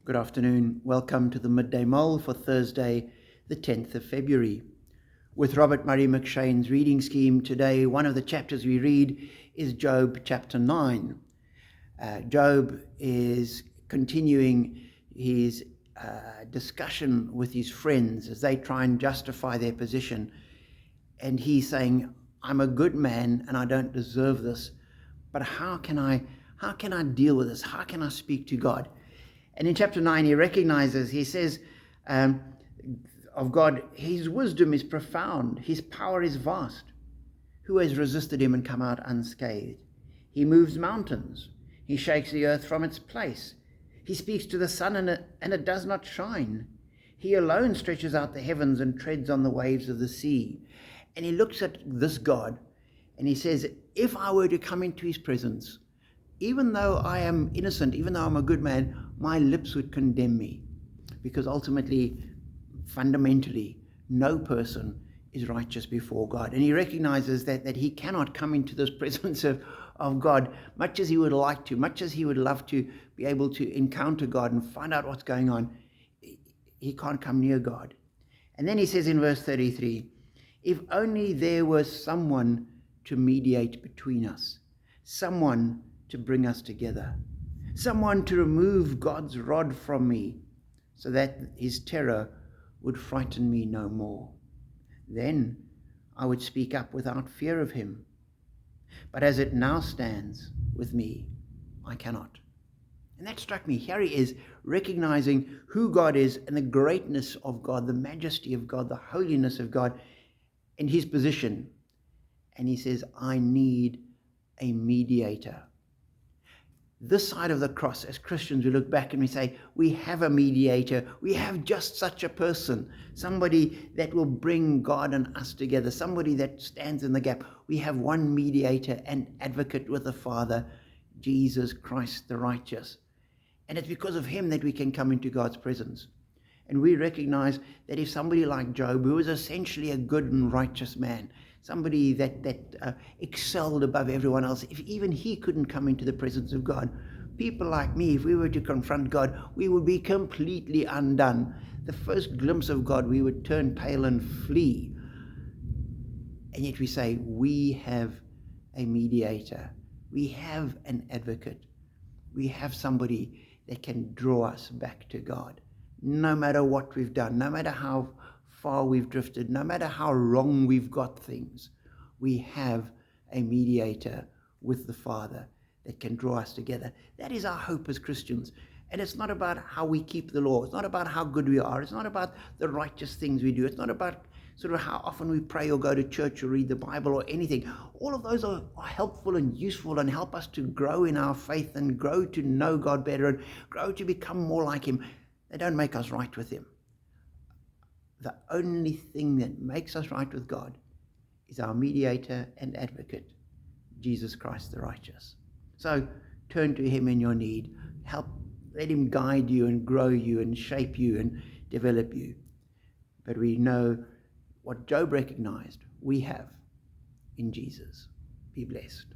Good afternoon. Welcome to the Midday Mull for Thursday, the 10th of February. With Robert Murray McShane's reading scheme today, one of the chapters we read is Job chapter 9. Job is continuing his discussion with his friends as they try and justify their position. And he's saying, I'm a good man and I don't deserve this, but how can I deal with this? How can I speak to God? And in chapter 9, he says of God, his wisdom is profound, his power is vast. Who has resisted him and come out unscathed? He moves mountains, he shakes the earth from its place. He speaks to the sun and it does not shine. He alone stretches out the heavens and treads on the waves of the sea. And he looks at this God and he says, if I were to come into his presence, even though I am innocent, even though I'm a good man, my lips would condemn me. Because ultimately, fundamentally, no person is righteous before God. And he recognizes that he cannot come into this presence of God, much as he would like to, much as he would love to be able to encounter God and find out what's going on. He can't come near God. And then he says in verse 33, if only there was someone to mediate between us, someone to bring us together, someone to remove God's rod from me so that his terror would frighten me no more. Then I would speak up without fear of him. But as it now stands with me, I cannot. And that struck me. Here he is recognizing who God is and the greatness of God, the majesty of God, the holiness of God in his position. And he says, I need a mediator. This side of the cross, as Christians, we look back and we say, we have a mediator. We have just such a person, somebody that will bring God and us together, somebody that stands in the gap. We have one mediator and advocate with the Father, Jesus Christ the righteous. And it's because of him that we can come into God's presence. And we recognize that if somebody like Job, who was essentially a good and righteous man, somebody that excelled above everyone else, if even he couldn't come into the presence of God, people like me, if we were to confront God, we would be completely undone. The first glimpse of God, we would turn pale and flee. And yet we say, we have a mediator. We have an advocate. We have somebody that can draw us back to God. No matter what we've done, no matter how far we've drifted, no matter how wrong we've got things, we have a mediator with the Father that can draw us together. That is our hope as Christians. And it's not about how we keep the law. It's not about how good we are. It's not about the righteous things we do. It's not about sort of how often we pray or go to church or read the Bible or anything. All of those are helpful and useful and help us to grow in our faith and grow to know God better and grow to become more like him. They don't make us right with him. The only thing that makes us right with God is our mediator and advocate, Jesus Christ the righteous. So turn to him in your need. Let him guide you and grow you and shape you and develop you. But we know what Job recognized we have in Jesus. Be blessed.